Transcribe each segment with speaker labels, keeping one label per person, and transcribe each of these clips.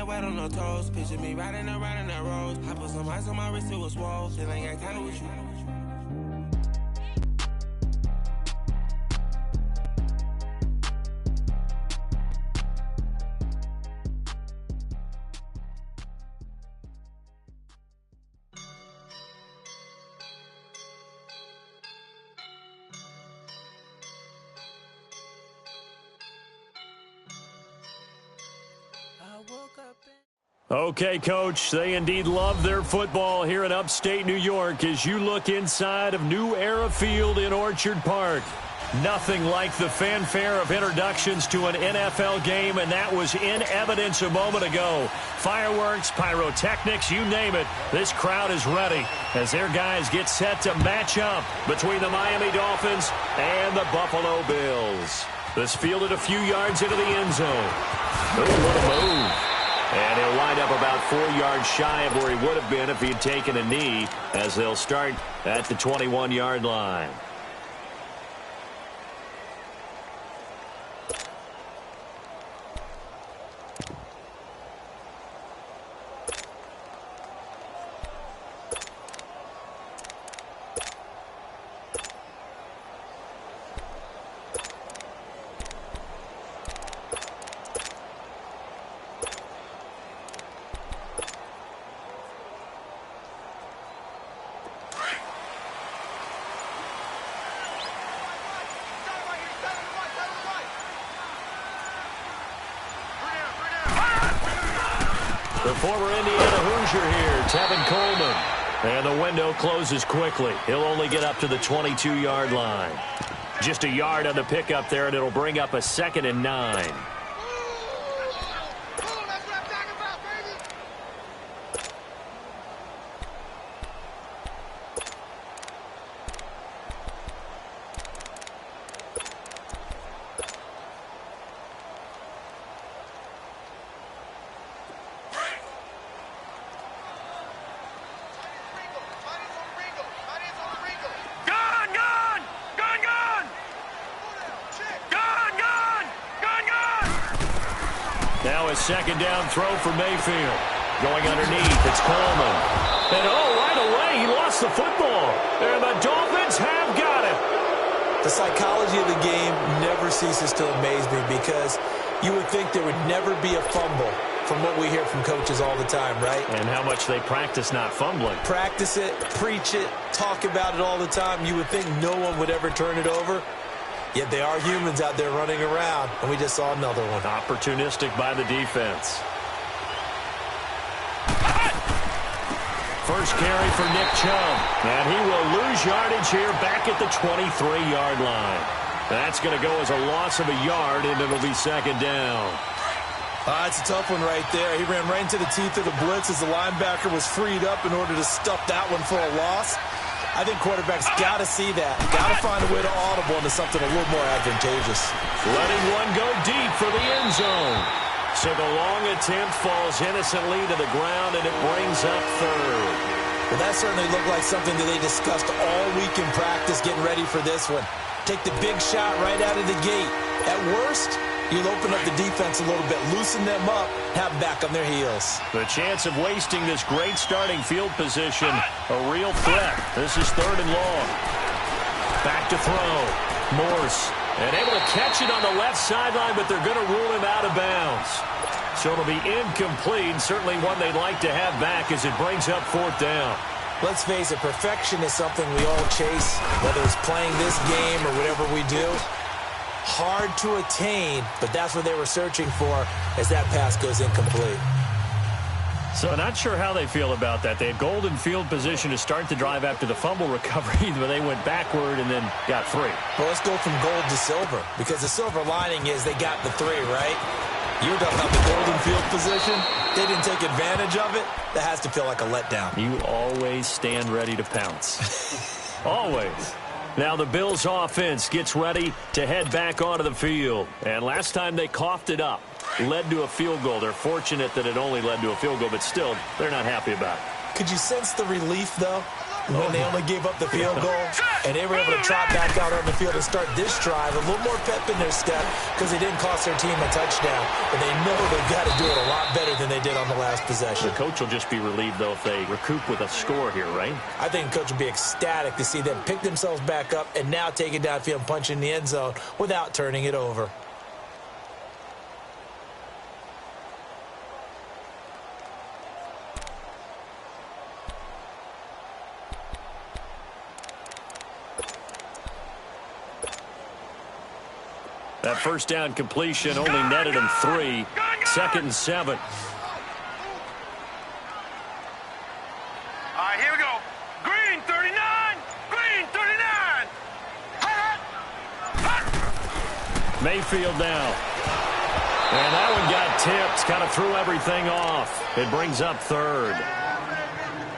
Speaker 1: got wet on her toes. Picture me riding around in that rose. I put some ice on my wrist, it was swole. Still ain't got time with you.
Speaker 2: Okay, Coach, they indeed love their football here in upstate New York as you look inside of New Era Field in Orchard Park. Nothing like the fanfare of introductions to an NFL game, and that was in evidence a moment ago. Fireworks, pyrotechnics, you name it. This crowd is ready as their guys get set to match up between the Miami Dolphins and the Buffalo Bills. This fielded a few yards into the end zone. Oh, what a move. And he'll wind up about 4 yards shy of where he would have been if he'd taken a knee, as they'll start at the 21-yard line. The former Indiana Hoosier here, Tevin Coleman. And the window closes quickly. He'll only get up to the 22-yard line. Just a yard on the pickup there, and it'll bring up a 2nd and 9. Now a second down throw for Mayfield. Going underneath, it's Coleman. And right away, he lost the football. And the Dolphins have got it.
Speaker 3: The psychology of the game never ceases to amaze me because you would think there would never be a fumble from what we hear from coaches all the time, right?
Speaker 2: And how much they practice not fumbling.
Speaker 3: Practice it, preach it, talk about it all the time. You would think no one would ever turn it over. Yet they are humans out there running around, and we just saw another one.
Speaker 2: Opportunistic by the defense. First carry for Nick Chubb. And he will lose yardage here back at the 23-yard line. That's going to go as a loss of a yard, and it'll be second down.
Speaker 3: It's a tough one right there. He ran right into the teeth of the blitz as the linebacker was freed up in order to stuff that one for a loss. I think quarterbacks got to see that. Got to find a way to audible into something a little more advantageous.
Speaker 2: Letting one go deep for the end zone. So the long attempt falls innocently to the ground, and it brings up third.
Speaker 3: Well, that certainly looked like something that they discussed all week in practice getting ready for this one. Take the big shot right out of the gate. At worst, you'll open up the defense a little bit, loosen them up, have them back on their heels.
Speaker 2: The chance of wasting this great starting field position, a real threat. This is third and long. Back to throw. Morse. And able to catch it on the left sideline, but they're going to rule him out of bounds. So it'll be incomplete, certainly one they'd like to have back as it brings up fourth down.
Speaker 3: Let's face it, perfection is something we all chase, whether it's playing this game or whatever we do. Hard to attain, but that's what they were searching for as that pass goes incomplete.
Speaker 2: So not sure how they feel about that. They had golden field position to start the drive after the fumble recovery, but they went backward and then got three.
Speaker 3: Well, let's go from gold to silver, because the silver lining is they got the three, right? You're talking about the golden field position. They didn't take advantage of it. That has to feel like a letdown.
Speaker 2: You always stand ready to pounce. Always. Now the Bills offense gets ready to head back onto the field. And last time they coughed it up, led to a field goal. They're fortunate that it only led to a field goal, but still, they're not happy about it.
Speaker 3: Could you sense the relief, though, when they only gave up the field goal and they were able to trot back out on the field and start this drive? A little more pep in their step because they didn't cost their team a touchdown, but they know they've got to do it a lot better than they did on the last possession.
Speaker 2: The coach will just be relieved, though, if they recoup with a score here, right?
Speaker 3: I think the coach will be ecstatic to see them pick themselves back up and now take it downfield and punch in the end zone without turning it over.
Speaker 2: That first down completion only netted him 3. 2nd and 7.
Speaker 4: All right, here we go. Green 39. Green 39.
Speaker 2: Mayfield now. And that one got tipped. Kind of threw everything off. It brings up 3rd.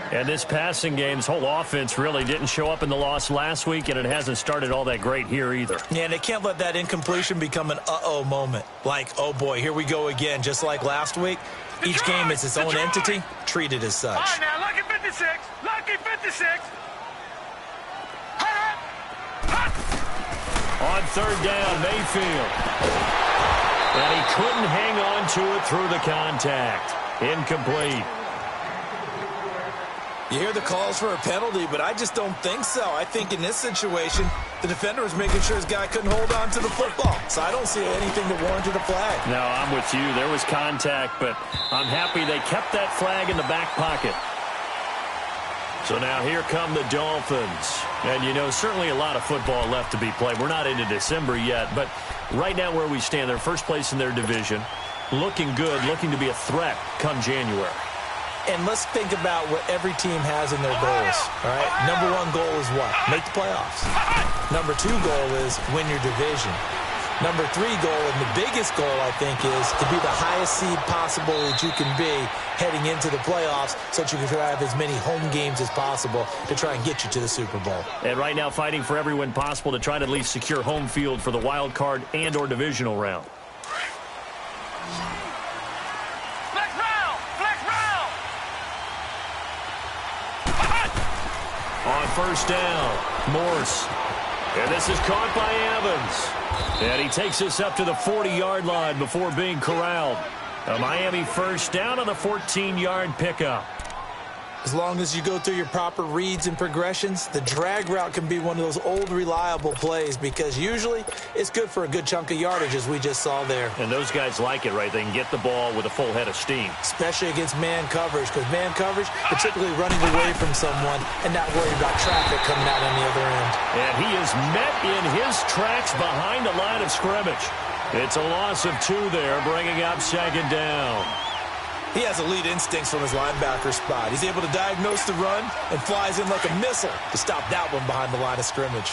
Speaker 2: And this passing game's whole offense really didn't show up in the loss last week, and it hasn't started all that great here either.
Speaker 3: Yeah, and they can't let that incompletion become an uh-oh moment. Like, oh boy, here we go again, just like last week. Each game is its own entity, treated as such.
Speaker 4: All right, now, lucky 56. Lucky 56.
Speaker 2: On 3rd down, Mayfield. And he couldn't hang on to it through the contact. Incomplete.
Speaker 3: You hear the calls for a penalty, but I just don't think so. I think in this situation, the defender was making sure his guy couldn't hold on to the football. So I don't see anything that warranted a flag.
Speaker 2: No, I'm with you. There was contact, but I'm happy they kept that flag in the back pocket. So now here come the Dolphins. And, you know, certainly a lot of football left to be played. We're not into December yet, but right now where we stand, they're first place in their division. Looking good, looking to be a threat come January.
Speaker 3: And let's think about what every team has in their goals, all right? Number 1 goal is what? Make the playoffs. Number 2 goal is win your division. Number 3 goal, and the biggest goal, I think, is to be the highest seed possible that you can be heading into the playoffs so that you can have as many home games as possible to try and get you to the Super Bowl.
Speaker 2: And right now fighting for every win possible to try to at least secure home field for the wild card and or divisional round. On 1st down, Morse. And this is caught by Evans. And he takes us up to the 40-yard line before being corralled. A Miami 1st down on a 14-yard pickup.
Speaker 3: As long as you go through your proper reads and progressions, the drag route can be one of those old reliable plays because usually it's good for a good chunk of yardage as we just saw there.
Speaker 2: And those guys like it, right? They can get the ball with a full head of steam.
Speaker 3: Especially against man coverage because man coverage, particularly running away from someone and not worried about traffic coming out on the other end.
Speaker 2: And he is met in his tracks behind the line of scrimmage. It's a loss of 2 there, bringing up 2nd down.
Speaker 3: He has elite instincts from his linebacker spot. He's able to diagnose the run and flies in like a missile to stop that one behind the line of scrimmage.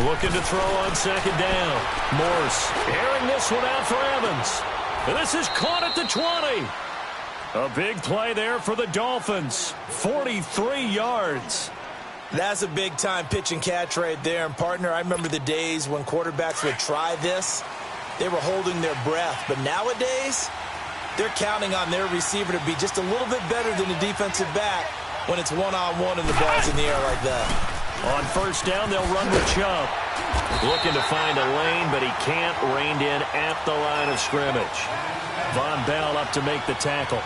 Speaker 2: Looking to throw on 2nd down. Morse airing this one out for Evans. And this is caught at the 20. A big play there for the Dolphins. 43 yards.
Speaker 3: That's a big-time pitch and catch right there. And, partner, I remember the days when quarterbacks would try this. They were holding their breath. But nowadays, they're counting on their receiver to be just a little bit better than the defensive back when it's one-on-one and the ball's in the air like that.
Speaker 2: On 1st down, they'll run with Chubb. Looking to find a lane, but he can't. Reined in at the line of scrimmage. Von Bell up to make the tackle.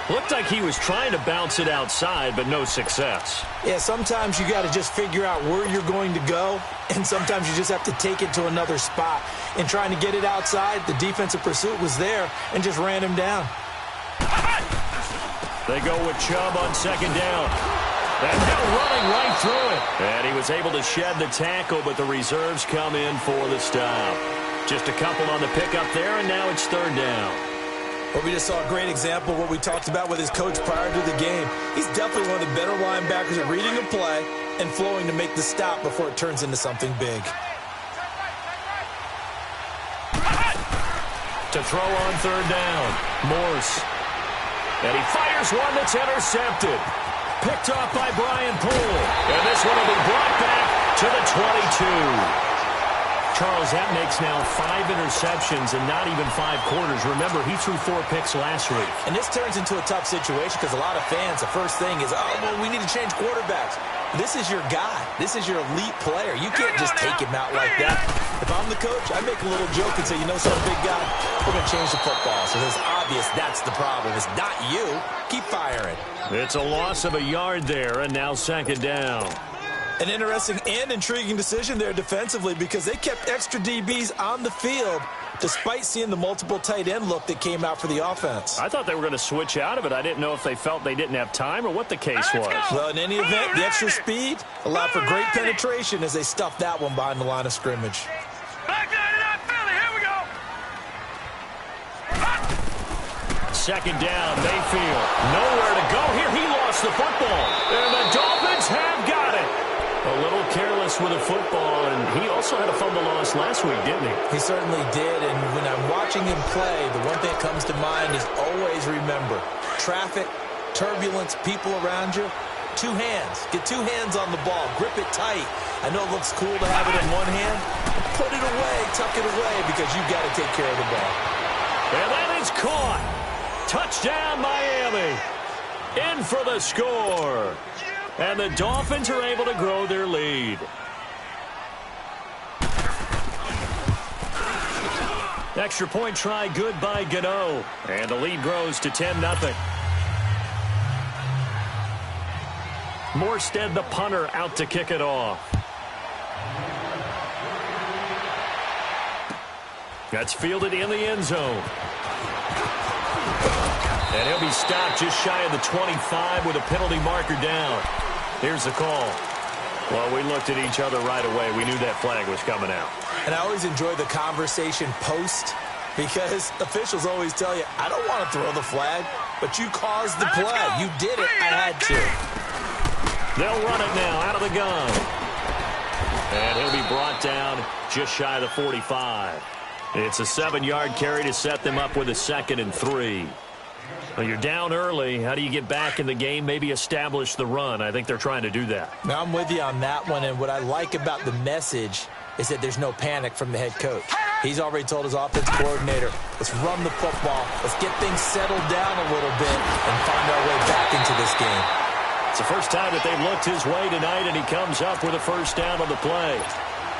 Speaker 2: Looked like he was trying to bounce it outside, but no success.
Speaker 3: Yeah, sometimes you got to just figure out where you're going to go, and sometimes you just have to take it to another spot. In trying to get it outside, the defensive pursuit was there and just ran him down.
Speaker 2: They go with Chubb on 2nd down. And now running right through it. And he was able to shed the tackle, but the reserves come in for the stop. Just a couple on the pickup there, and now it's 3rd down.
Speaker 3: Well, we just saw a great example of what we talked about with his coach prior to the game. He's definitely one of the better linebackers at reading a play and flowing to make the stop before it turns into something big.
Speaker 2: To throw on 3rd down, Morse. And he fires one that's intercepted. Picked off by Brian Poole. And this one will be brought back to the 22. Charles, that makes now 5 interceptions in not even 5 quarters. Remember, he threw 4 picks last week.
Speaker 3: And this turns into a tough situation because a lot of fans, the first thing is, oh, well, we need to change quarterbacks. This is your guy. This is your elite player. You can't just take him out like that. If I'm the coach, I make a little joke and say, you know something, big guy? We're going to change the football. So it's obvious that's the problem. It's not you. Keep firing.
Speaker 2: It's a loss of a yard there, and now second down.
Speaker 3: An interesting and intriguing decision there defensively because they kept extra DBs on the field despite seeing the multiple tight end look that came out for the offense.
Speaker 2: I thought they were going to switch out of it. I didn't know if they felt they didn't have time or what the case was.
Speaker 3: Well, in any event, the extra speed allowed for great penetration as they stuffed that one behind the line of scrimmage.
Speaker 4: Back to 99 Philly. Here we go.
Speaker 2: Second down, Mayfield. Nowhere to go here. He lost the football. And the Dolphins have got it. A little careless with a football, and he also had a fumble loss last week, didn't he?
Speaker 3: He certainly did, and when I'm watching him play, the one thing that comes to mind is always remember, traffic, turbulence, people around you, 2 hands. Get 2 hands on the ball. Grip it tight. I know it looks cool to have it in one hand. Put it away, tuck it away, because you've got to take care of the ball.
Speaker 2: And that is caught. Touchdown, Miami. In for the score. And the Dolphins are able to grow their lead. Extra point try good by Gano. And the lead grows to 10-0. Morstead, the punter, out to kick it off. That's fielded in the end zone. And he'll be stopped just shy of the 25 with a penalty marker down. Here's the call. Well, we looked at each other right away. We knew that flag was coming out.
Speaker 3: And I always enjoy the conversation post because officials always tell you, I don't want to throw the flag, but you caused the play. You did it. I had to.
Speaker 2: They'll run it now out of the gun. And he'll be brought down just shy of the 45. It's a 7-yard carry to set them up with a 2nd and 3. Well, you're down early. How do you get back in the game? Maybe establish the run. I think they're trying to do that.
Speaker 3: Now, I'm with you on that one, and what I like about the message is that there's no panic from the head coach. He's already told his offense coordinator, let's run the football, let's get things settled down a little bit and find our way back into this game.
Speaker 2: It's the first time that they've looked his way tonight, and he comes up with a first down on the play.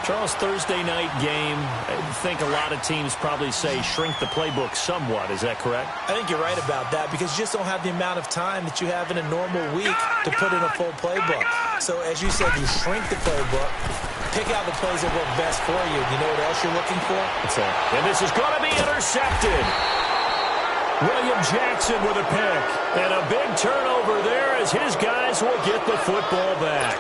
Speaker 2: Charles, Thursday night game, I think a lot of teams probably say shrink the playbook somewhat. Is that correct?
Speaker 3: I think you're right about that because you just don't have the amount of time that you have in a normal week to put in a full playbook. So, as you said, you shrink the playbook, pick out the plays that work best for you. You know what else you're looking for?
Speaker 2: What's that? And this is going to be intercepted. William Jackson with a pick. And a big turnover there as his guys will get the football back.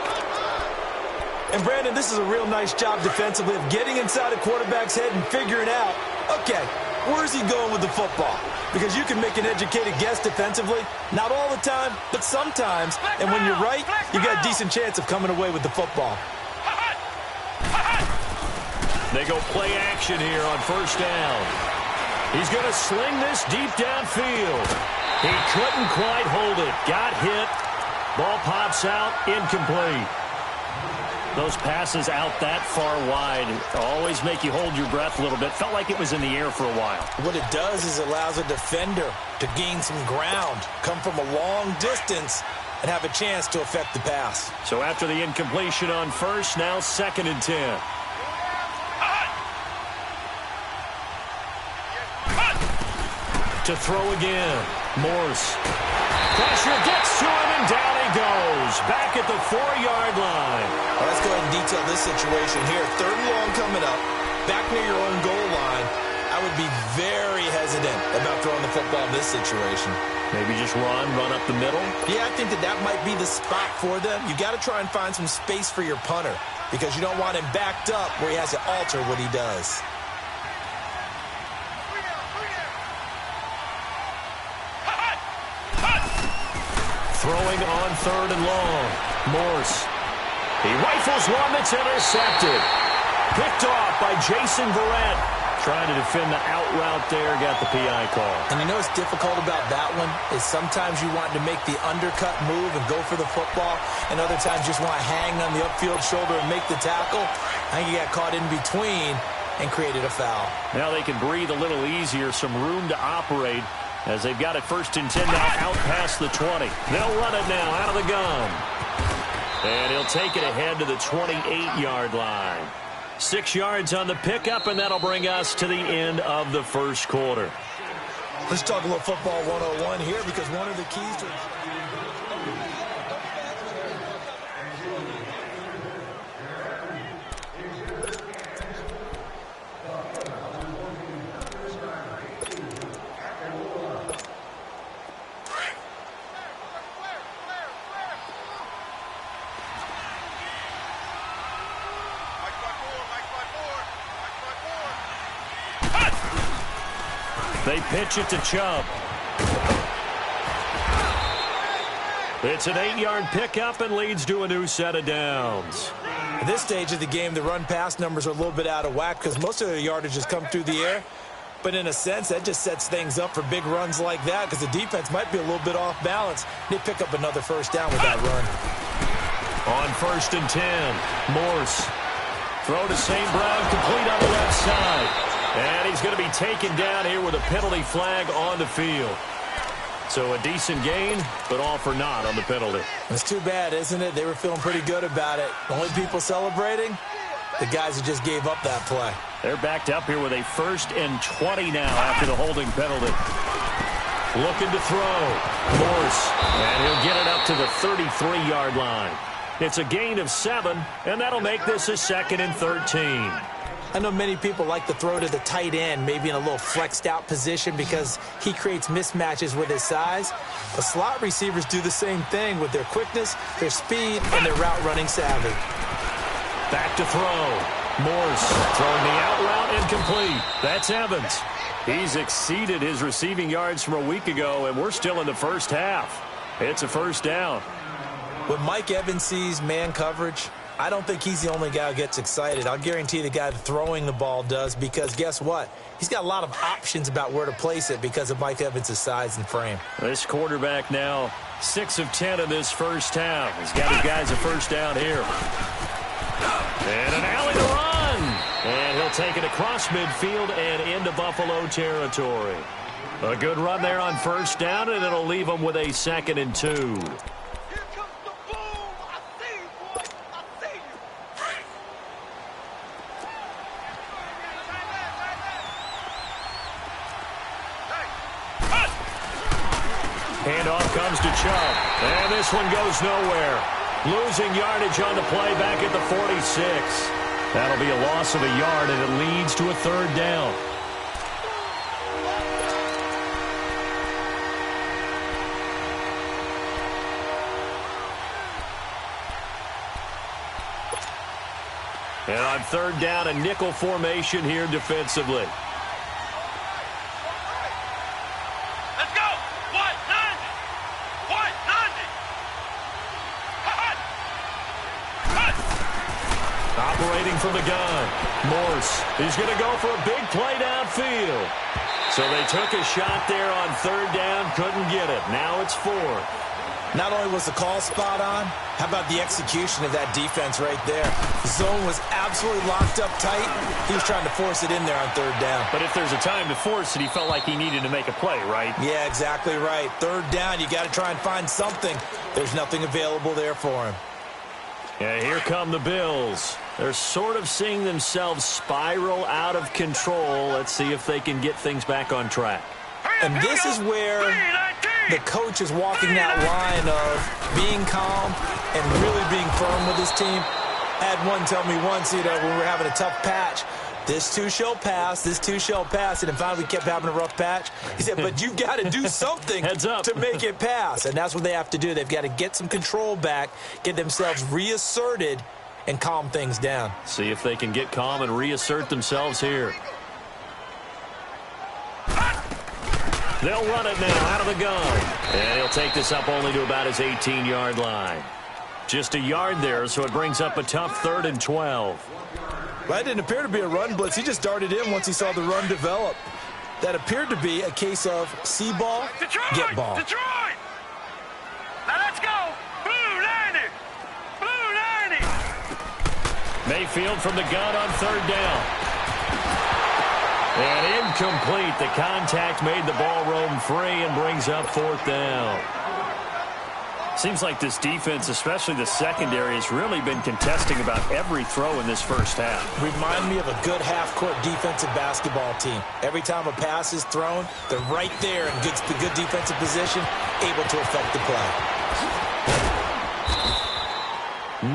Speaker 3: And, Brandon, this is a real nice job defensively of getting inside a quarterback's head and figuring out, okay, where's he going with the football? Because you can make an educated guess defensively. Not all the time, but sometimes. And when you're right, you got a decent chance of coming away with the football.
Speaker 2: They go play action here on first down. He's going to sling this deep downfield. He couldn't quite hold it. Got hit. Ball pops out, incomplete. Those passes out that far wide always make you hold your breath a little bit. Felt like it was in the air for a while.
Speaker 3: What it does is it allows a defender to gain some ground, come from a long distance, and have a chance to affect the pass.
Speaker 2: So after the incompletion on first, now 2nd and 10. To throw again. Morse. Pressure gets to him, and down he goes. Back at the 4-yard line.
Speaker 3: Well, let's go ahead and detail this situation here. 3rd and long coming up. Back near your own goal line. I would be very hesitant about throwing the football in this situation.
Speaker 2: Maybe just run up the middle?
Speaker 3: Yeah, I think that might be the spot for them. You got to try and find some space for your punter because you don't want him backed up where he has to alter what he does.
Speaker 2: Throwing on 3rd and long. Morse. He rifles one that's intercepted. Picked off by Jason Verrett. trying to defend the out route there, got the PI call.
Speaker 3: And you know what's difficult about that one is sometimes you want to make the undercut move and go for the football, and other times you just want to hang on the upfield shoulder and make the tackle. I think he got caught in between and created a foul.
Speaker 2: Now they can breathe a little easier, some room to operate as they've got it 1st and 10 now out past the 20. They'll run it now out of the gun. And he'll take it ahead to the 28-yard line. 6 yards on the pickup, and that'll bring us to the end of the first quarter.
Speaker 3: Let's talk a little football 101 here, because one of the keys to...
Speaker 2: They pitch it to Chubb. It's an 8-yard pickup and leads to a new set of downs.
Speaker 3: At this stage of the game, the run-pass numbers are a little bit out of whack because most of their yardage has come through the air. But in a sense, that just sets things up for big runs like that because the defense might be a little bit off balance. They pick up another first down with that run.
Speaker 2: On 1st and 10, Morse. Throw to St. Brown, complete on the left side. And he's going to be taken down here with a penalty flag on the field. So a decent gain, but all for naught on the penalty.
Speaker 3: It's too bad, isn't it? They were feeling pretty good about it. The only people celebrating, the guys who just gave up that play.
Speaker 2: They're backed up here with a 1st and 20 now after the holding penalty. Looking to throw. Morse. And he'll get it up to the 33-yard line. It's a gain of 7, and that'll make this a 2nd and 13.
Speaker 3: I know many people like to throw to the tight end, maybe in a little flexed out position because he creates mismatches with his size. The slot receivers do the same thing with their quickness, their speed, and their route running savvy.
Speaker 2: Back to throw. Morse throwing the out route incomplete. That's Evans. He's exceeded his receiving yards from a week ago, and we're still in the first half. It's a first down.
Speaker 3: When Mike Evans sees man coverage, I don't think he's the only guy who gets excited. I'll guarantee the guy throwing the ball does, because guess what? He's got a lot of options about where to place it because of Mike Evans' size and frame.
Speaker 2: This quarterback now 6 of 10 in this first half. He's got his guys a first down here. And an alley to run. And he'll take it across midfield and into Buffalo territory. A good run there on first down, and it'll leave them with a 2nd and 2. Handoff comes to Chubb, and this one goes nowhere. Losing yardage on the play back at the 46. That'll be a loss of a yard, and it leads to a 3rd down. And on 3rd down, a nickel formation here defensively. Operating from the gun, Morse. He's going to go for a big play downfield. So they took a shot there on 3rd down, couldn't get it. Now it's 4th.
Speaker 3: Not only was the call spot on, how about the execution of that defense right there? The zone was absolutely locked up tight. He was trying to force it in there on 3rd down.
Speaker 2: But if there's a time to force it, he felt like he needed to make a play, right?
Speaker 3: Yeah, exactly right. 3rd down, you got to try and find something. There's nothing available there for him.
Speaker 2: And here come the Bills. They're sort of seeing themselves spiral out of control. Let's see if they can get things back on track.
Speaker 3: And this is where the coach is walking that line of being calm and really being firm with his team. I had one tell me once, when we were having a tough patch, this too shall pass, this too shall pass. And finally we kept having a rough patch. He said, but you've got to do something to make it pass. And that's what they have to do. They've got to get some control back, get themselves reasserted, and calm things down.
Speaker 2: See if they can get calm and reassert themselves here. They'll run it now out of the gun. And he'll take this up only to about his 18-yard line. Just a yard there, so it brings up a tough 3rd and 12.
Speaker 3: Well, that didn't appear to be a run blitz. He just darted in once he saw the run develop. That appeared to be a case of see ball, get ball.
Speaker 4: Detroit! Now let's go! Blue 90! Blue 90!
Speaker 2: Mayfield from the gun on third down. And incomplete. The contact made the ball roam free and brings up fourth down. Seems like this defense, especially the secondary, has really been contesting about every throw in this first half.
Speaker 3: Remind me of a good half-court defensive basketball team. Every time a pass is thrown, they're right there in good defensive position, able to affect the play.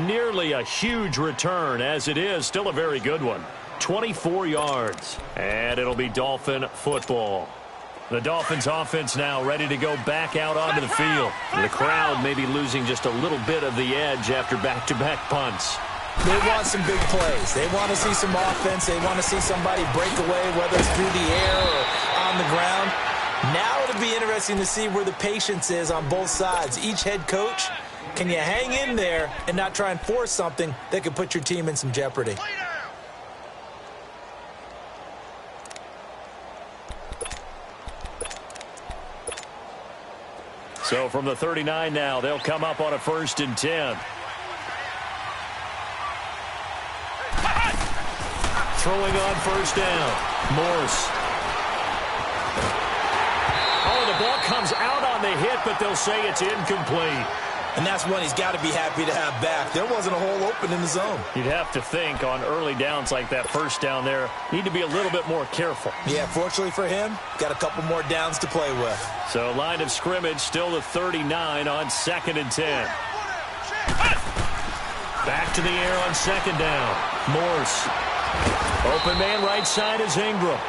Speaker 2: Nearly a huge return, as it is still a very good one. 24 yards, and it'll be Dolphin football. The Dolphins offense now ready to go back out onto the field. The crowd may be losing just a little bit of the edge after back-to-back punts.
Speaker 3: They want some big plays. They want to see some offense. They want to see somebody break away, whether it's through the air or on the ground. Now it'll be interesting to see where the patience is on both sides. Each head coach, can you hang in there and not try and force something that could put your team in some jeopardy?
Speaker 2: So from the 39 now, they'll come up on a 1st and 10. Throwing on first down. Morse. Oh, the ball comes out on the hit, but they'll say it's incomplete.
Speaker 3: And that's one he's got to be happy to have back. There wasn't a hole open in the zone.
Speaker 2: You'd have to think on early downs like that first down there, need to be a little bit more careful.
Speaker 3: Yeah, fortunately for him, got a couple more downs to play with.
Speaker 2: So line of scrimmage still the 39 on 2nd and 10. Back to the air on 2nd down. Morse. Open man right side is Ingram.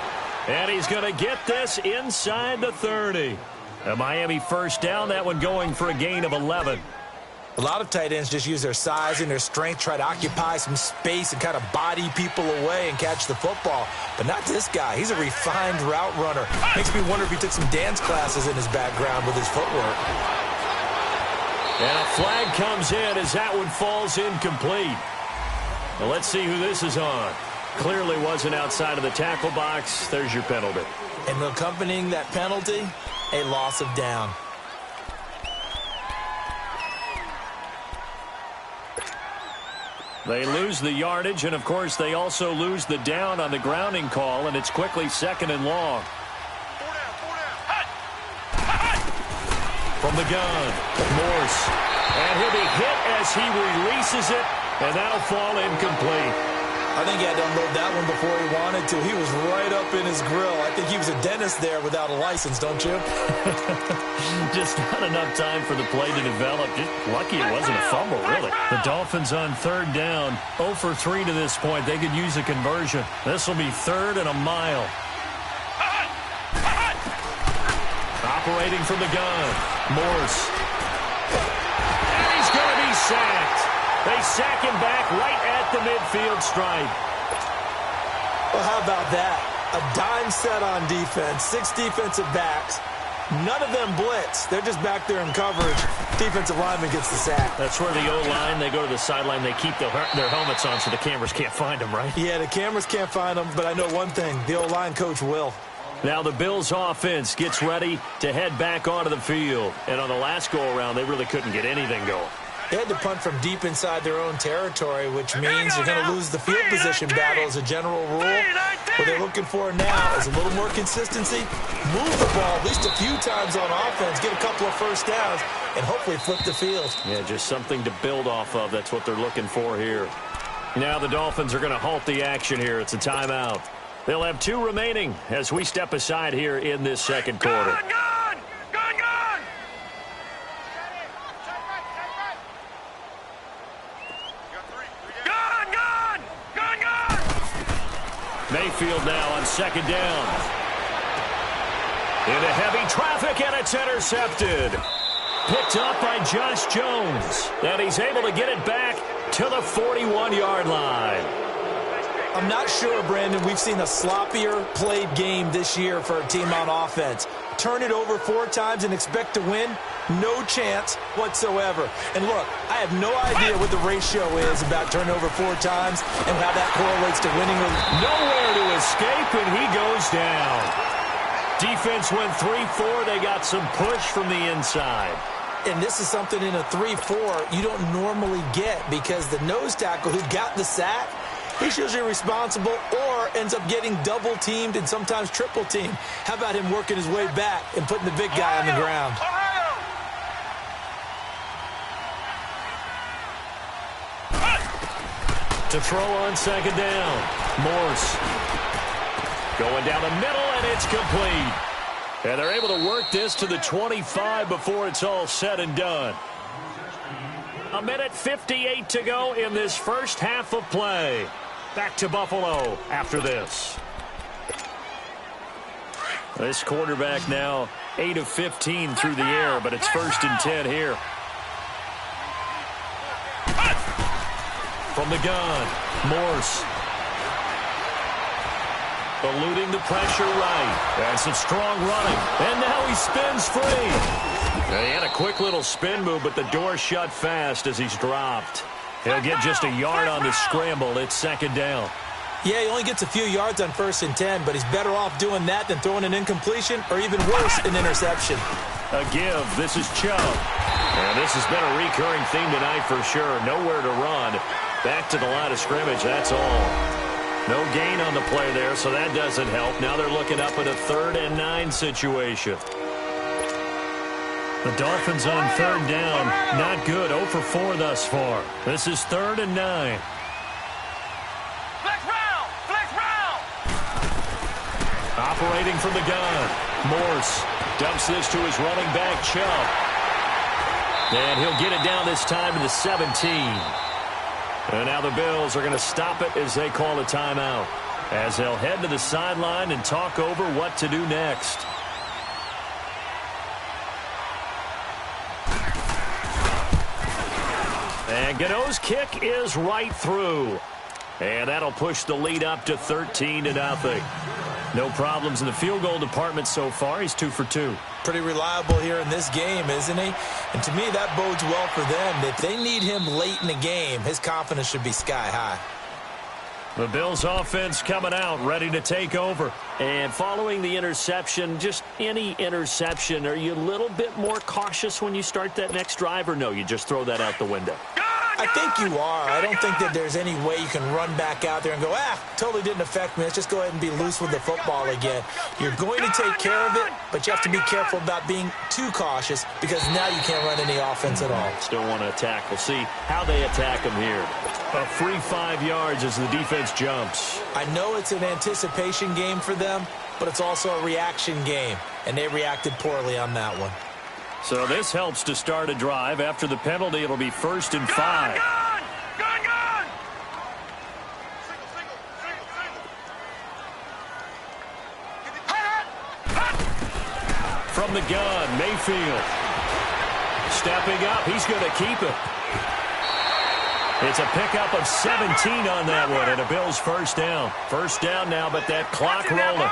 Speaker 2: And he's going to get this inside the 30. A Miami first down, that one going for a gain of 11.
Speaker 3: A lot of tight ends just use their size and their strength, try to occupy some space and kind of body people away and catch the football. But not this guy. He's a refined route runner. Makes me wonder if he took some dance classes in his background with his footwork.
Speaker 2: And a flag comes in as that one falls incomplete. Well, let's see who this is on. Clearly wasn't outside of the tackle box. There's your penalty.
Speaker 3: And accompanying that penalty, a loss of down.
Speaker 2: They lose the yardage, and of course they also lose the down on the grounding call, and it's quickly 2nd and long. From the gun, Morse. And he'll be hit as he releases it, and that'll fall incomplete.
Speaker 3: I think he had to unload that one before he wanted to. He was right up in his grill. I think he was a dentist there without a license, don't you?
Speaker 2: Just not enough time for the play to develop. Just lucky it wasn't a fumble, really. The Dolphins on 3rd down. 0 for 3 to this point. They could use a conversion. This will be 3rd and a mile. Operating from the gun. Morse. And he's going to be sacked. They sack him back right at the midfield stripe.
Speaker 3: Well, how about that? A dime set on defense, 6 defensive backs. None of them blitz. They're just back there in coverage. Defensive lineman gets the sack.
Speaker 2: That's where the O-line, they go to the sideline, they keep their helmets on so the cameras can't find them, right?
Speaker 3: Yeah, the cameras can't find them, but I know one thing. The O-line coach will.
Speaker 2: Now the Bills offense gets ready to head back onto the field. And on the last go-around, they really couldn't get anything going.
Speaker 3: They had to punt from deep inside their own territory, which means you're going to lose the field position battle as a general rule. What they're looking for now is a little more consistency, move the ball at least a few times on offense, get a couple of first downs, and hopefully flip the field.
Speaker 2: Yeah, just something to build off of. That's what they're looking for here. Now the Dolphins are going to halt the action here. It's a timeout. They'll have 2 remaining as we step aside here in this 2nd quarter.
Speaker 4: Gun!
Speaker 2: Mayfield now on 2nd down. Into heavy traffic, and it's intercepted. Picked up by Josh Jones. And he's able to get it back to the 41-yard line.
Speaker 3: I'm not sure, Brandon, we've seen a sloppier played game this year for a team on offense. Turn it over 4 times and expect to win. No chance whatsoever. And look, I have no idea what the ratio is about turnover 4 times and how that correlates to winning.
Speaker 2: Nowhere to escape, and he goes down. Defense went 3-4. They got some push from the inside.
Speaker 3: And this is something in a 3-4 you don't normally get because the nose tackle who got the sack, he's usually responsible or ends up getting double-teamed and sometimes triple-teamed. How about him working his way back and putting the big guy on the ground?
Speaker 2: To throw on second down. Morse going down the middle, and it's complete. And they're able to work this to the 25 before it's all said and done. 1:58 to go in this first half of play. Back to Buffalo after this. This quarterback now 8 of 15 through the air, but it's 1st and 10 here. From the gun, Morse. Eluding the pressure right. That's some strong running. And now he spins free. He had a quick little spin move, but the door shut fast as he's dropped. He'll get just a yard on the scramble. It's second down.
Speaker 3: Yeah, he only gets a few yards on 1st and 10, but he's better off doing that than throwing an incompletion or even worse, an interception.
Speaker 2: A give. This is Chubb. And this has been a recurring theme tonight for sure. Nowhere to run. Back to the line of scrimmage, that's all. No gain on the play there, so that doesn't help. Now they're looking up at a 3rd and 9 situation. The Dolphins on 3rd down. Not good. 0 for 4 thus far. This is 3rd and 9.
Speaker 4: Flex round! Flex round!
Speaker 2: Operating from the gun. Morse dumps this to his running back, Chubb. And he'll get it down this time to the 17. And now the Bills are going to stop it as they call a timeout, as they'll head to the sideline and talk over what to do next. And Gano's kick is right through. And that'll push the lead up to 13-0. No problems in the field goal department so far. He's 2 for 2.
Speaker 3: Pretty reliable here in this game, isn't he? And to me, that bodes well for them. If they need him late in the game, his confidence should be sky high.
Speaker 2: The Bills offense coming out, ready to take over. And following the interception, just any interception, are you a little bit more cautious when you start that next drive, or no, you just throw that out the window?
Speaker 3: I think you are. I don't think that there's any way you can run back out there and go, totally didn't affect me. Let's just go ahead and be loose with the football again. You're going to take care of it, but you have to be careful about being too cautious because now you can't run any offense at all.
Speaker 2: Still want to attack. We'll see how they attack him here. A free 5 yards as the defense jumps.
Speaker 3: I know it's an anticipation game for them, but it's also a reaction game, and they reacted poorly on that one.
Speaker 2: So this helps to start a drive. After the penalty, it'll be 1st and 5.
Speaker 4: Gun!
Speaker 2: From the gun, Mayfield. Stepping up, he's going to keep it. It's a pickup of 17 on that one, and a Bills first down. First down now, but that clock rolling.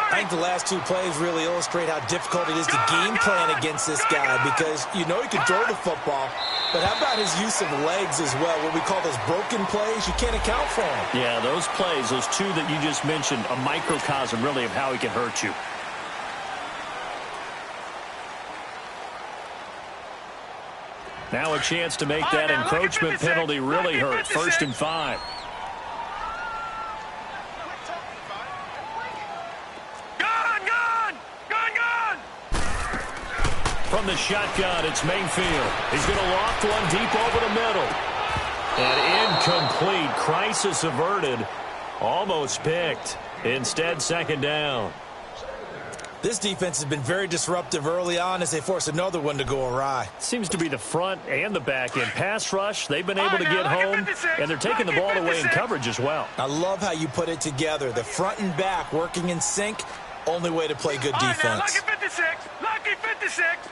Speaker 3: I think the last 2 plays really illustrate how difficult it is to game plan against this guy because you know he can throw the football, but how about his use of legs as well? What we call those broken plays, you can't account for them.
Speaker 2: Yeah, those plays, those 2 that you just mentioned, a microcosm really of how he can hurt you. Now a chance to make that encroachment penalty really hurt. 1st and 5. From the shotgun, it's Mayfield. He's going to loft one deep over the middle. And incomplete. Crisis averted. Almost picked. Instead, second down.
Speaker 3: This defense has been very disruptive early on as they force another one to go awry.
Speaker 2: Seems to be the front and the back end. Pass rush, they've been able to get home, and they're taking the ball away in coverage as well.
Speaker 3: I love how you put it together. The front and back working in sync, only way to play good defense.
Speaker 4: Lucky 56, lucky 56.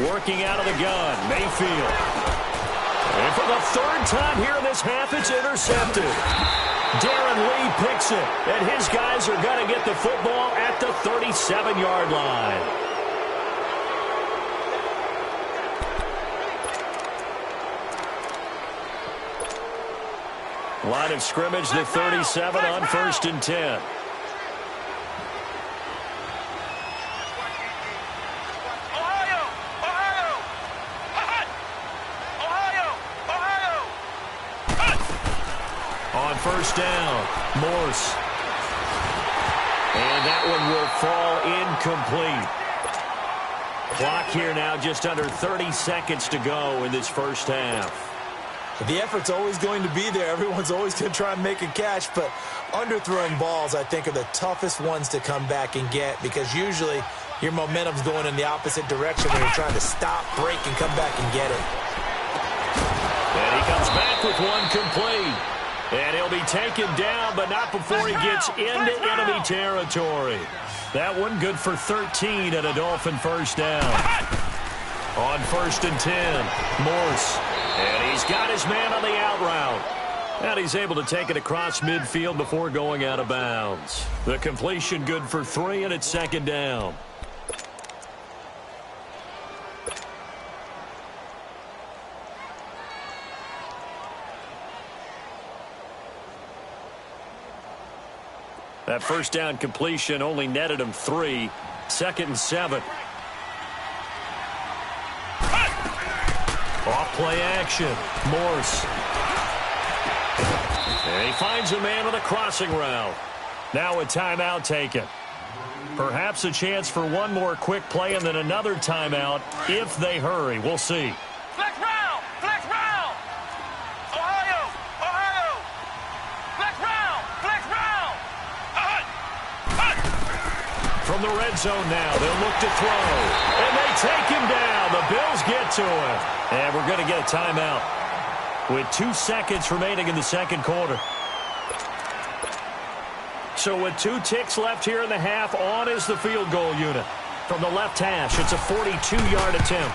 Speaker 2: Working out of the gun, Mayfield. And for the third time here in this half, it's intercepted. Darren Lee picks it, and his guys are going to get the football at the 37-yard line. Line of scrimmage, the 37 on 1st and 10. On 1st down, Morse. And that one will fall incomplete. Clock here now just under 30 seconds to go in this first half.
Speaker 3: The effort's always going to be there. Everyone's always going to try and make a catch, but underthrown balls, I think, are the toughest ones to come back and get because usually your momentum's going in the opposite direction when you're trying to stop, break, and come back and get it.
Speaker 2: And he comes back with one complete. And he'll be taken down, but not before he gets into enemy territory. That one good for 13 at a Dolphin first down. On 1st and 10, Morse. And he's got his man on the out route. And he's able to take it across midfield before going out of bounds. The completion good for 3, and it's 2nd down. That first down completion only netted him 3. 2nd and 7. Off play action. Morse. And he finds a man on a crossing route. Now a timeout taken. Perhaps a chance for one more quick play and then another timeout if they hurry. We'll see.
Speaker 4: Flex round! Flex round! Ohio! Ohio! Flex round! Flex round!
Speaker 2: From the red zone now, they'll look to throw. And they take him down. The Bills get to him. And we're going to get a timeout with 2 seconds remaining in the second quarter. So with 2 ticks left here in the half, on is the field goal unit. From the left hash, it's a 42-yard attempt.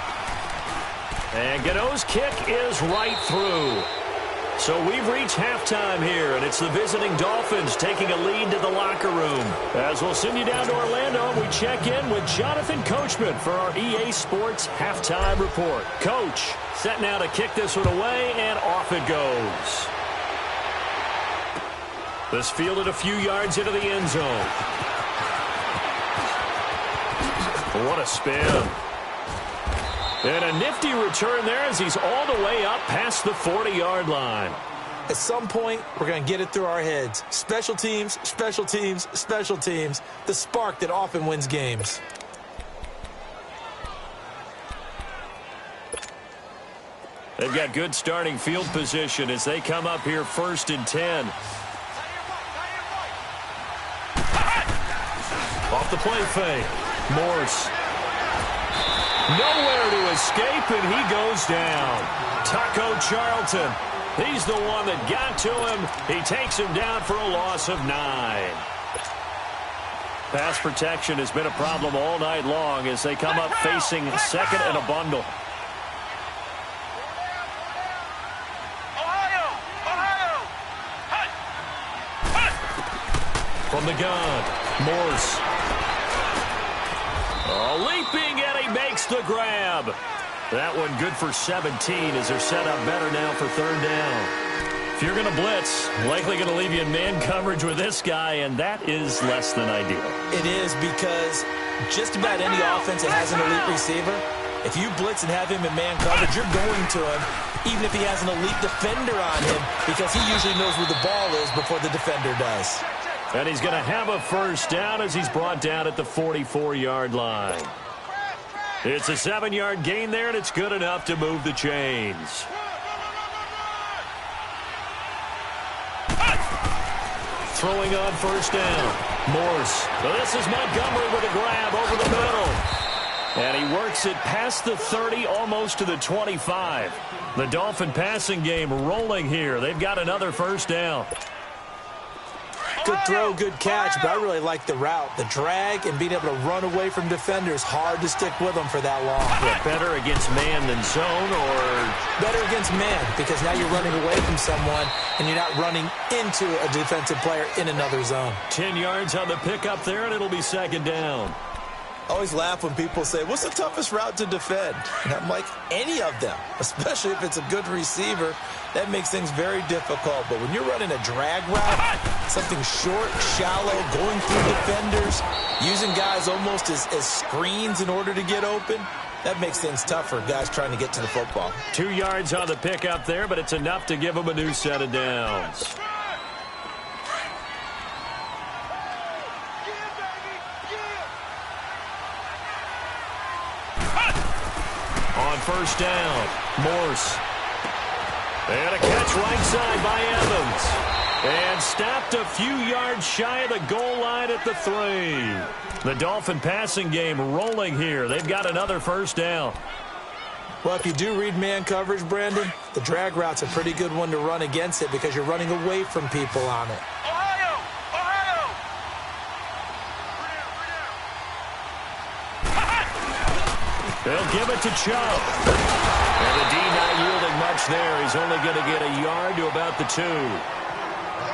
Speaker 2: And Godot's kick is right through. So we've reached halftime here, and it's the visiting Dolphins taking a lead to the locker room. As we'll send you down to Orlando, we check in with Jonathan Coachman for our EA Sports Halftime Report. Coach, set now to kick this one away, and off it goes. This fielded a few yards into the end zone. What a spin. And a nifty return there as he's all the way up past the 40-yard line.
Speaker 3: At some point, we're going to get it through our heads. Special teams, special teams, special teams. The spark that often wins games.
Speaker 2: They've got good starting field position as they come up here 1st and 10. Off the play fake. Morse. Nowhere to escape, and he goes down. Taco Charlton. He's the one that got to him. He takes him down for a loss of 9. Pass protection has been a problem all night long as they come up facing 2nd and a bundle. From the gun, Morse. Leaping, and he makes the grab. That one good for 17 as they're set up better now for 3rd down. If you're going to blitz, likely going to leave you in man coverage with this guy, and that is less than ideal.
Speaker 3: It is because just about any offense that has an elite receiver, if you blitz and have him in man coverage, you're going to him, even if he has an elite defender on him, because he usually knows where the ball is before the defender does.
Speaker 2: And he's going to have a 1st down as he's brought down at the 44-yard line. It's a 7-yard gain there, and it's good enough to move the chains. Throwing on 1st down. Morse. So this is Montgomery with a grab over the middle. And he works it past the 30, almost to the 25. The Dolphin passing game rolling here. They've got another 1st down.
Speaker 3: Good throw, good catch, but I really like the route. The drag and being able to run away from defenders, hard to stick with them for that long.
Speaker 2: Yeah, better against man than zone, or?
Speaker 3: Better against man, because now you're running away from someone and you're not running into a defensive player in another zone.
Speaker 2: 10 yards on the pickup there, and it'll be second down.
Speaker 3: I always laugh when people say, what's the toughest route to defend? And I'm like, any of them, especially if it's a good receiver. That makes things very difficult. But when you're running a drag route, something short, shallow, going through defenders, using guys almost as screens in order to get open, that makes things tough for guys trying to get to the football.
Speaker 2: 2 yards on the pickup there, but it's enough to give them a new set of downs. On first down, Morse. And a catch right side by Evans. And stopped a few yards shy of the goal line at the 3. The Dolphin passing game rolling here. They've got another first down.
Speaker 3: Well, if you do read man coverage, Brandon, the drag route's a pretty good one to run against it because you're running away from people on it.
Speaker 4: Ohio! Ohio!
Speaker 2: They'll give it to Chubb. And the D not yielding much there. He's only going to get a yard to about the 2.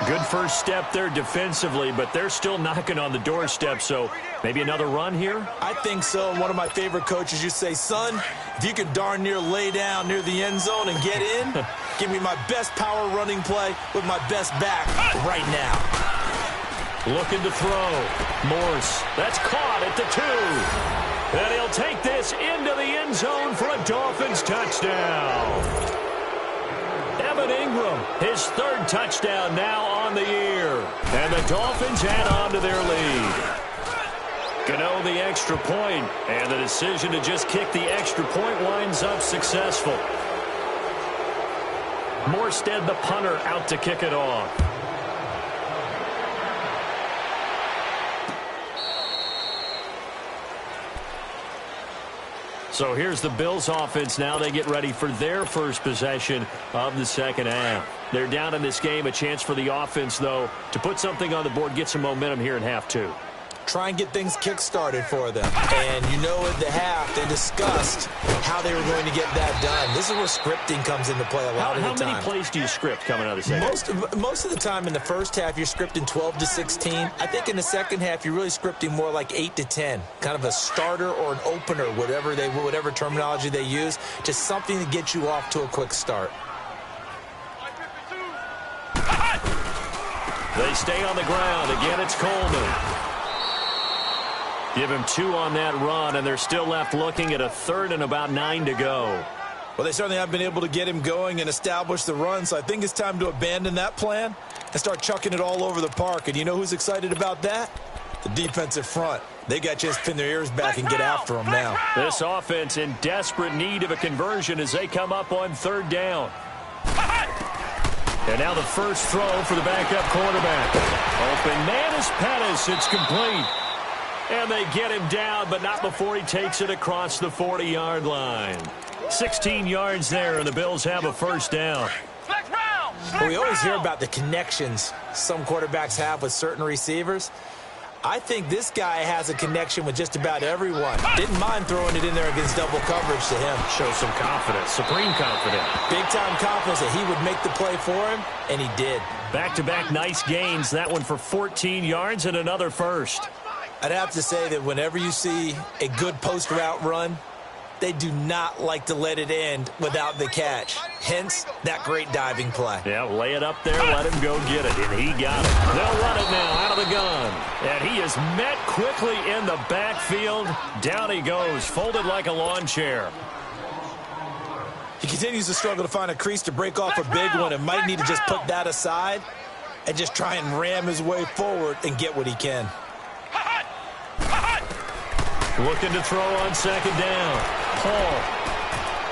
Speaker 2: Good first step there defensively, but they're still knocking on the doorstep, so maybe another run here?
Speaker 3: I think so. One of my favorite coaches, you say, son, if you can darn near lay down near the end zone and get in, give me my best power running play with my best back right now.
Speaker 2: Looking to throw. Morse. That's caught at the 2. And he'll take this into the end zone for a Dolphins touchdown. Evan Ingram, his 3rd touchdown now on the year. And the Dolphins add on to their lead. Gano the extra point, and the decision to just kick the extra point winds up successful. Morstead, the punter, out to kick it off. So here's the Bills offense now. They get ready for their first possession of the second half. They're down in this game. A chance for the offense, though, to put something on the board, get some momentum here in half 2.
Speaker 3: Try and get things kick-started for them. And you know at the half, they discussed how they were going to get that done. This is where scripting comes into play a lot of the time.
Speaker 2: How many plays do you script coming out of the second?
Speaker 3: Most of the time in the first half, you're scripting 12 to 16. I think in the second half, you're really scripting more like 8 to 10. Kind of a starter or an opener, whatever terminology they use. Just something to get you off to a quick start.
Speaker 2: They stay on the ground. Again, it's Coleman. Give him 2 on that run, and they're still left looking at a 3rd and about 9 to go.
Speaker 3: Well, they certainly have been able to get him going and establish the run, so I think it's time to abandon that plan and start chucking it all over the park. And you know who's excited about that? The defensive front. They got to just pin their ears back and get after him now.
Speaker 2: This offense in desperate need of a conversion as they come up on 3rd down. And now the first throw for the backup quarterback. Open man is Pettis. It's complete. And they get him down, but not before he takes it across the 40-yard line. 16 yards there, and the Bills have a first down.
Speaker 3: Well, we always hear about the connections some quarterbacks have with certain receivers. I think this guy has a connection with just about everyone. Didn't mind throwing it in there against double coverage to him.
Speaker 2: Show some confidence, supreme confidence.
Speaker 3: Big-time confidence that he would make the play for him, and he did.
Speaker 2: Back-to-back nice gains. That one for 14 yards and another first.
Speaker 3: I'd have to say that whenever you see a good post route run, they do not like to let it end without the catch. Hence, that great diving play.
Speaker 2: Yeah, lay it up there, let him go get it, and he got it. They'll run it now out of the gun. And he is met quickly in the backfield. Down he goes, folded like a lawn chair.
Speaker 3: He continues to struggle to find a crease to break off a big one and might need to just put that aside and just try and ram his way forward and get what he can.
Speaker 2: Looking to throw on second down. Paul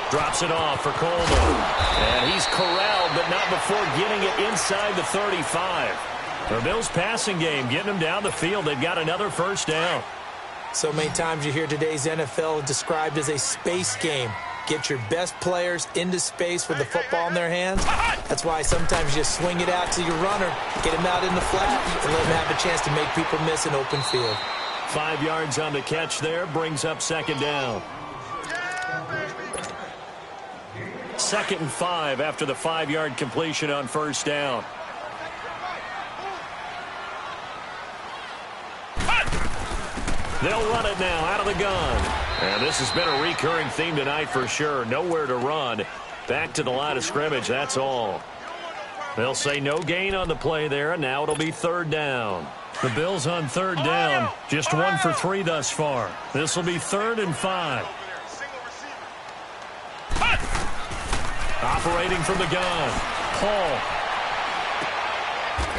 Speaker 2: drops it off for Coleman. And he's corralled, but not before getting it inside the 35. The Bills passing game getting them down the field. They've got another first down.
Speaker 3: So many times you hear today's NFL described as a space game. Get your best players into space with the football in their hands. That's why sometimes you just swing it out to your runner, get him out in the flat, and let him have a chance to make people miss an open field.
Speaker 2: 5 yards on the catch there, brings up second down. 2nd and 5 after the 5-yard completion on first down. They'll run it now out of the gun. And this has been a recurring theme tonight for sure. Nowhere to run. Back to the line of scrimmage, that's all. They'll say no gain on the play there, and now it'll be 3rd down. The Bills on 3rd down. Just 1 for 3 thus far. This will be 3rd and 5. Operating from the gun. Paul.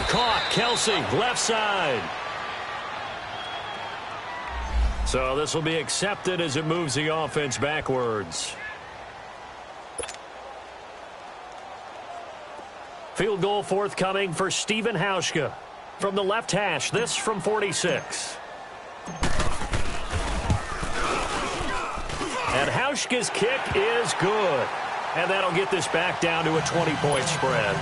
Speaker 2: Caught. Kelsey, left side. So this will be accepted as it moves the offense backwards. Field goal forthcoming for Stephen Hauschka. From the left hash, this from 46. And Hauschka's kick is good. And that'll get this back down to a 20-point spread.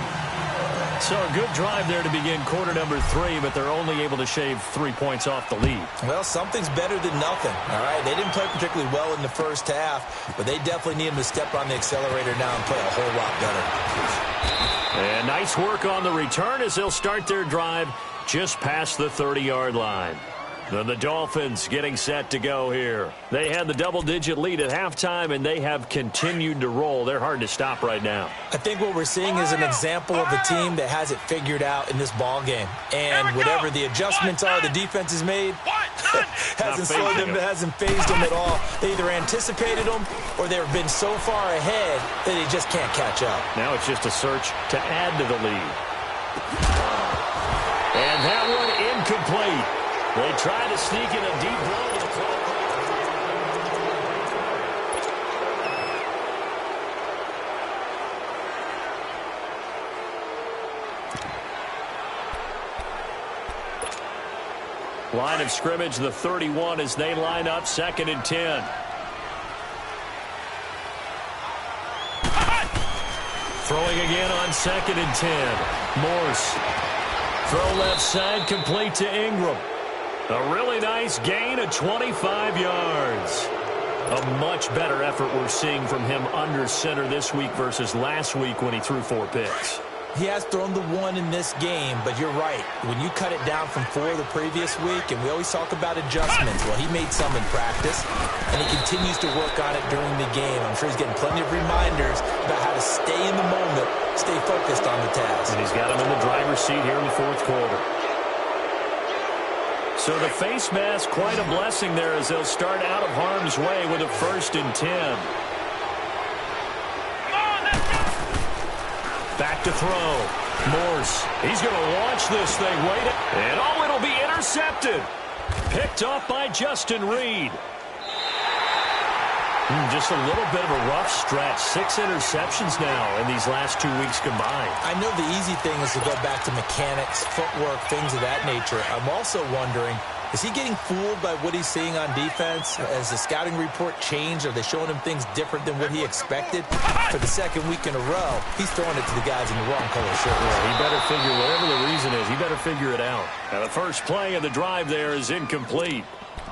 Speaker 2: So a good drive there to begin quarter number 3, but they're only able to shave 3 points off the lead.
Speaker 3: Well, something's better than nothing, all right? They didn't play particularly well in the first half, but they definitely need them to step on the accelerator now and play a whole lot better.
Speaker 2: And nice work on the return as they'll start their drive just past the 30-yard line. Then the Dolphins getting set to go here. They had the double-digit lead at halftime, and they have continued to roll. They're hard to stop right now.
Speaker 3: I think what we're seeing is an example of a team that has it figured out in this ball game. And whatever the adjustments are the defense has made, hasn't slowed them, hasn't phased them at all. They either anticipated them or they've been so far ahead that they just can't catch up.
Speaker 2: Now it's just a search to add to the lead. And that one incomplete. They try to sneak in a deep ball to the clock. Line of scrimmage, the 31, as they line up 2nd and 10. Throwing again on 2nd and 10. Morse. Throw left side, complete to Ingram. A really nice gain of 25 yards. A much better effort we're seeing from him under center this week versus last week when he threw 4 picks.
Speaker 3: He has thrown the 1 in this game, but you're right. When you cut it down from 4 the previous week, and we always talk about adjustments, well, he made some in practice, and he continues to work on it during the game. I'm sure he's getting plenty of reminders about how to stay in the moment, stay focused on the task.
Speaker 2: And he's got him in the driver's seat here in the 4th quarter. So the face mask, quite a blessing there as they'll start out of harm's way with a 1st and 10. Back to throw. Morse. He's going to launch this thing. Wait. And oh, it'll be intercepted. Picked off by Justin Reed. Just a little bit of a rough stretch. 6 interceptions now in these last 2 weeks combined.
Speaker 3: I know the easy thing is to go back to mechanics, footwork, things of that nature. I'm also wondering, is he getting fooled by what he's seeing on defense? Has the scouting report changed? Are they showing him things different than what he expected? For the 2nd week in a row, he's throwing it to the guys in the wrong color shirt.
Speaker 2: Yeah, he better figure, whatever the reason is, he better figure it out. Now the first play of the drive there is incomplete.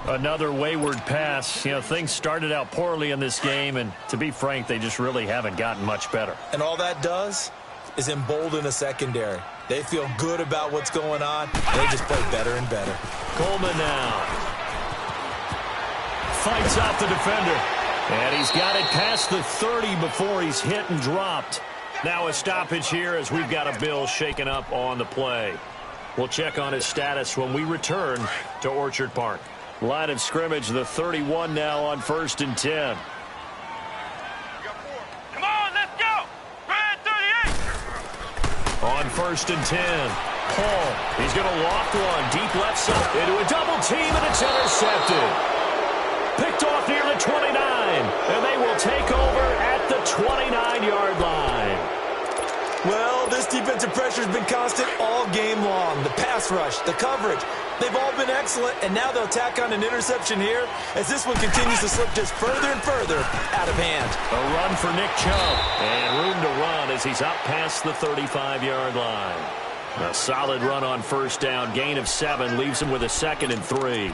Speaker 2: Another wayward pass. You know, things started out poorly in this game, and to be frank, they just really haven't gotten much better.
Speaker 3: And all that does is embolden the secondary. They feel good about what's going on, and they just play better and better.
Speaker 2: Coleman now. Fights out the defender. And he's got it past the 30 before he's hit and dropped. Now a stoppage here as we've got a Bill shaken up on the play. We'll check on his status when we return to Orchard Park. Line of scrimmage, the 31 now on 1st and 10.
Speaker 4: Come on, let's go! Red 38!
Speaker 2: On 1st and 10. Paul, he's going to loft one deep left side into a double team, and it's intercepted. Picked off near the 29, and they will take over at the 29-yard line.
Speaker 3: Well, this defensive pressure has been constant all game long. The pass rush, the coverage, They've all been excellent, and now they'll tack on an interception here as this one continues to slip just further and further out of hand.
Speaker 2: A run for Nick Chubb, and room to run as he's up past the 35-yard line. A solid run on first down, gain of 7, leaves him with a 2nd and 3.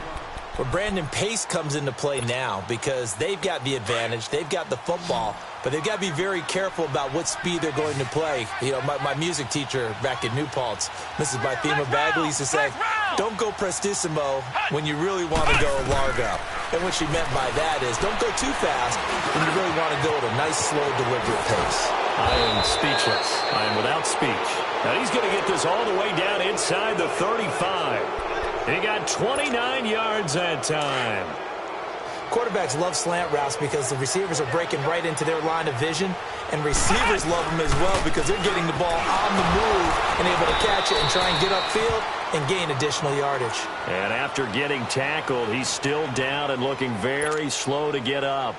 Speaker 3: Well, Brandon, pace comes into play now because they've got the advantage. They've got the football, but they've got to be very careful about what speed they're going to play. You know, my music teacher back at New Paltz, Mrs. Bythema Bagley, used to say, don't go prestissimo when you really want to go largo. And what she meant by that is don't go too fast when you really want to go at a nice, slow, deliberate pace.
Speaker 2: I am speechless. I am without speech. Now he's going to get this all the way down inside the 35. He got 29 yards that time.
Speaker 3: Quarterbacks love slant routes because the receivers are breaking right into their line of vision, and receivers love them as well because they're getting the ball on the move and able to catch it and try and get upfield and gain additional yardage.
Speaker 2: And after getting tackled, he's still down and looking very slow to get up.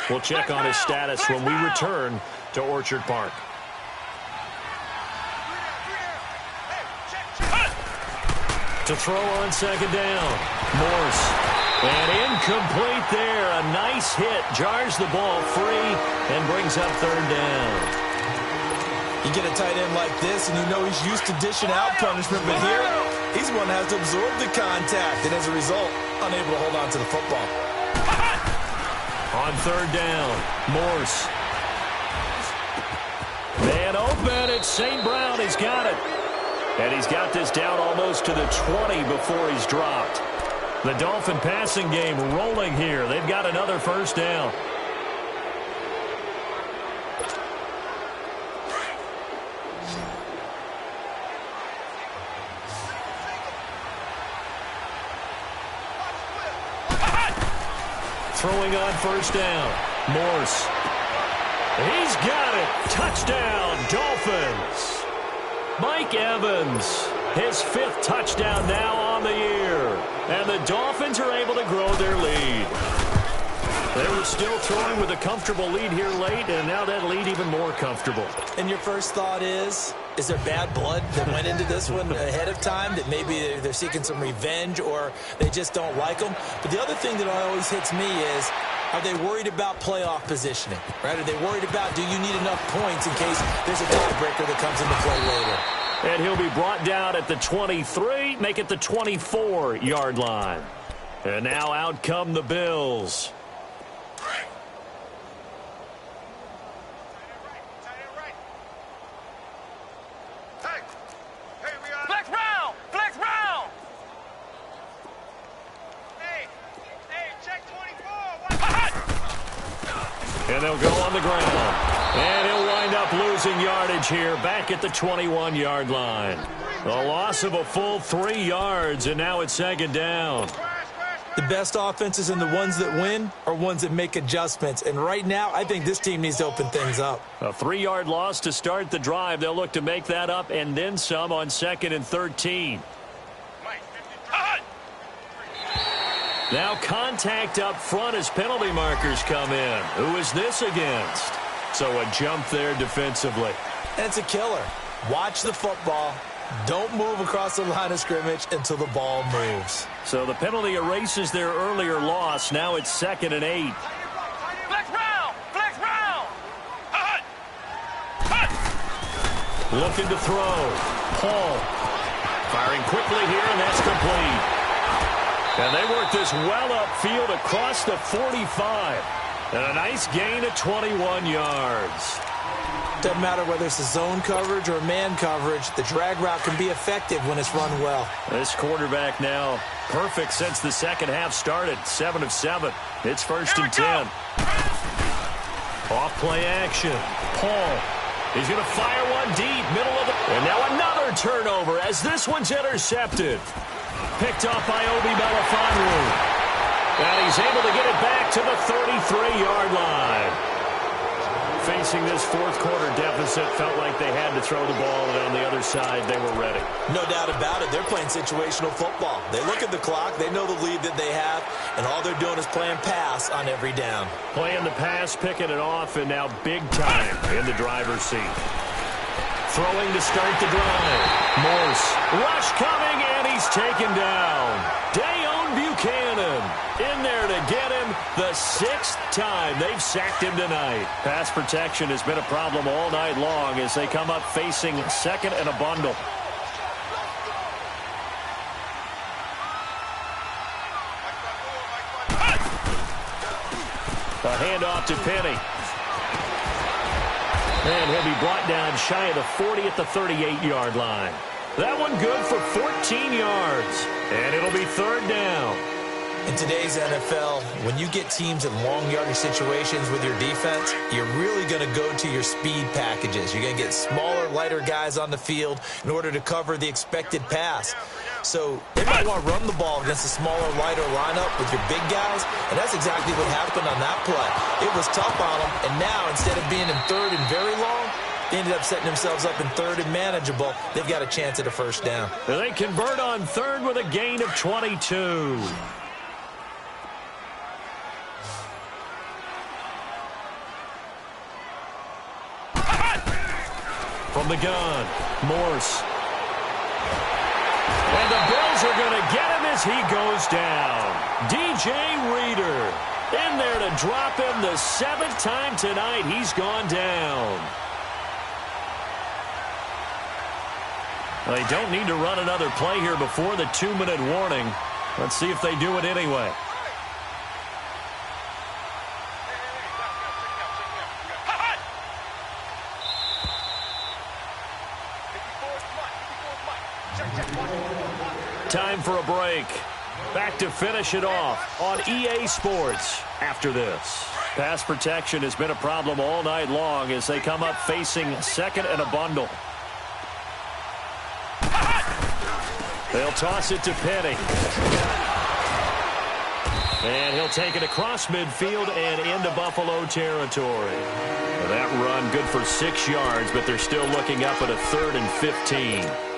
Speaker 2: We'll check on his status when we return to Orchard Park. To throw on second down, Morse. And incomplete there. A nice hit. Jars the ball free and brings up third down.
Speaker 3: You get a tight end like this, and you know he's used to dishing out punishment, but here, he's one that has to absorb the contact, and as a result, unable to hold on to the football.
Speaker 2: On third down, Morse. Man open, it's St. Brown. He's got it. And he's got this down almost to the 20 before he's dropped. The Dolphin passing game rolling here. They've got another first down. Throwing on first down, Morse. He's got it. Touchdown, Dolphins. Mike Evans, his 5th touchdown now on the year. And the Dolphins are able to grow their lead. They were still throwing with a comfortable lead here late, and now that lead even more comfortable.
Speaker 3: And your first thought is there bad blood that went into this one ahead of time, that maybe they're seeking some revenge or they just don't like them? But the other thing that always hits me is, are they worried about playoff positioning, right? Are they worried about, do you need enough points in case there's a tiebreaker that comes into play later?
Speaker 2: And he'll be brought down at the 23, make it the 24-yard line. And now out come the Bills. And they'll go on the ground. And he'll wind up losing yardage here back at the 21-yard line. A loss of a full 3 yards, and now it's second down.
Speaker 3: The best offenses and the ones that win are ones that make adjustments. And right now, I think this team needs to open things up.
Speaker 2: A 3-yard loss to start the drive. They'll look to make that up and then some on 2nd and 13. Now contact up front as penalty markers come in. Who is this against? So a jump there defensively.
Speaker 3: And it's a killer. Watch the football. Don't move across the line of scrimmage until the ball moves.
Speaker 2: So the penalty erases their earlier loss. Now it's 2nd and 8.
Speaker 4: Flex round! Flex round!
Speaker 2: Looking to throw. Paul firing quickly here, and that's complete. And they work this well upfield across the 45. And a nice gain of 21 yards.
Speaker 3: Doesn't matter whether it's a zone coverage or man coverage, the drag route can be effective when it's run well.
Speaker 2: This quarterback now perfect since the second half started. 7 of 7. It's 1st and 10. Off play action. Paul. He's going to fire one deep, middle of the... And now another turnover as this one's intercepted. Picked off by Obi Melifonwu. And he's able to get it back to the 33-yard line. Facing this fourth quarter deficit, felt like they had to throw the ball, and on the other side, they were ready.
Speaker 3: No doubt about it. They're playing situational football. They look at the clock, they know the lead that they have, and all they're doing is playing pass on every down.
Speaker 2: Playing the pass, picking it off, and now big time in the driver's seat. Throwing to start the drive. Morse. Rush coming, and And he's taken down. Dayon Buchanan in there to get him the 6th time they've sacked him tonight. Pass protection has been a problem all night long as they come up facing second and a bundle. A handoff to Penny. And he'll be brought down shy of the 40 at the 38-yard line. That one good for 14 yards. And it'll be third down.
Speaker 3: In today's NFL, when you get teams in long yardage situations with your defense, you're really going to go to your speed packages. You're going to get smaller, lighter guys on the field in order to cover the expected pass. So they might want to run the ball against a smaller, lighter lineup with your big guys, and that's exactly what happened on that play. It was tough on them, and now instead of being in third and very long, they ended up setting themselves up in third and manageable. They've got a chance at a first down.
Speaker 2: They convert on third with a gain of 22. From the gun, Morse. And the Bills are going to get him as he goes down. DJ Reader in there to drop him the 7th time tonight. He's gone down. They don't need to run another play here before the 2-minute warning. Let's see if they do it anyway. Time for a break. Back to finish it off on EA Sports after this. Pass protection has been a problem all night long as they come up facing second and a bundle. They'll toss it to Penny. And he'll take it across midfield and into Buffalo territory. Now that run good for 6 yards, but they're still looking up at a 3rd and 15.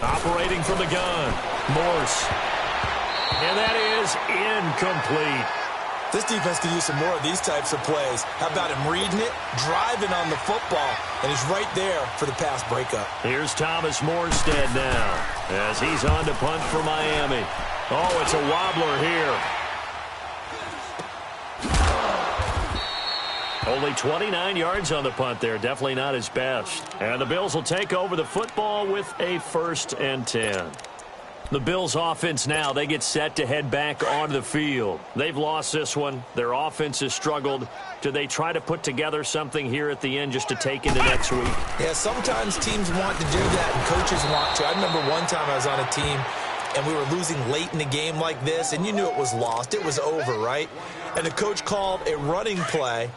Speaker 2: Operating from the gun, Morse. And that is incomplete.
Speaker 3: This defense could use some more of these types of plays. How about him reading it, driving on the football, and he's right there for the pass breakup. Here's
Speaker 2: Thomas Morstead now as he's on to punt for Miami. Oh, it's a wobbler here. Only 29 yards on the punt there. Definitely not his best. And the Bills will take over the football with a 1st and 10. The Bills offense now, they get set to head back onto the field. They've lost this one. Their offense has struggled. Do they try to put together something here at the end just to take into next week?
Speaker 3: Yeah, sometimes teams want to do that and coaches want to. I remember one time I was on a team and we were losing late in the game like this, and you knew it was lost. It was over, right? And the coach called a running play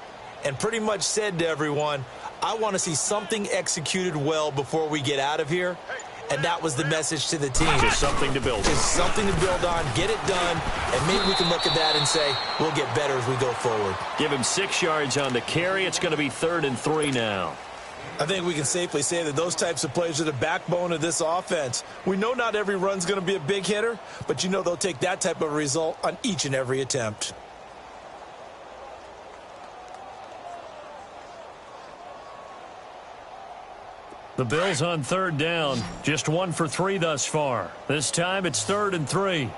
Speaker 3: and pretty much said to everyone, I want to see something executed well before we get out of here. And that was the message to the team.
Speaker 2: Just something to build on.
Speaker 3: Just something to build on, get it done, and maybe we can look at that and say, we'll get better as we go forward.
Speaker 2: Give him 6 yards on the carry. It's going to be 3rd and 3 now.
Speaker 3: I think we can safely say that those types of plays are the backbone of this offense. We know not every run's going to be a big hitter, but you know they'll take that type of result on each and every attempt.
Speaker 2: The Bills on 3rd down. Just 1 for 3 thus far. This time it's 3rd and 3.